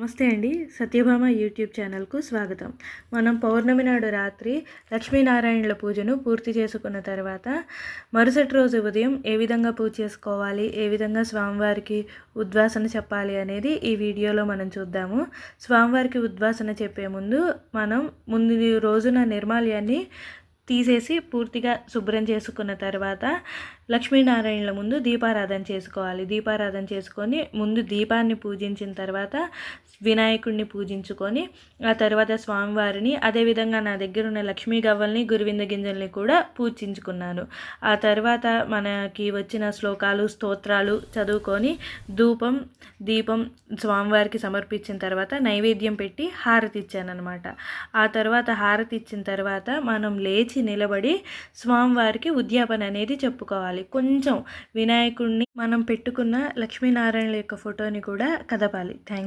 నమస్తే అండి. సత్యభామ యూట్యూబ్ ఛానల్కు స్వాగతం. మనం పౌర్ణమి నాడు రాత్రి లక్ష్మీనారాయణుల పూజను పూర్తి చేసుకున్న తర్వాత మరుసటి రోజు ఉదయం ఏ విధంగా పూజ చేసుకోవాలి, ఏ విధంగా స్వామివారికి ఉద్వాసన చెప్పాలి అనేది ఈ వీడియోలో మనం చూద్దాము. స్వామివారికి ఉద్వాసన చెప్పే ముందు ముందు రోజున నిర్మాల్యాన్ని తీసేసి పూర్తిగా శుభ్రం చేసుకున్న తర్వాత లక్ష్మీనారాయణుల ముందు దీపారాధన చేసుకోవాలి. దీపారాధన చేసుకొని ముందు దీపాన్ని పూజించిన తర్వాత వినాయకుడిని పూజించుకొని ఆ తర్వాత స్వామివారిని, అదేవిధంగా నా దగ్గర ఉన్న లక్ష్మీ గవ్వల్ని, గురువింద గింజల్ని కూడా పూజించుకున్నాను. ఆ తర్వాత మనకి వచ్చిన శ్లోకాలు, స్తోత్రాలు చదువుకొని దీపం స్వామివారికి సమర్పించిన తర్వాత నైవేద్యం పెట్టి హారతి ఇచ్చానమాట. ఆ తర్వాత హారతి ఇచ్చిన తర్వాత మనం లేచి నిలబడి స్వామివారికి ఉద్యాపన అనేది చెప్పుకోవాలి. కొంచెం వినాయకుడిని, మనం పెట్టుకున్న లక్ష్మీనారాయణుల యొక్క ఫోటోని కూడా కదపాలి. థ్యాంక్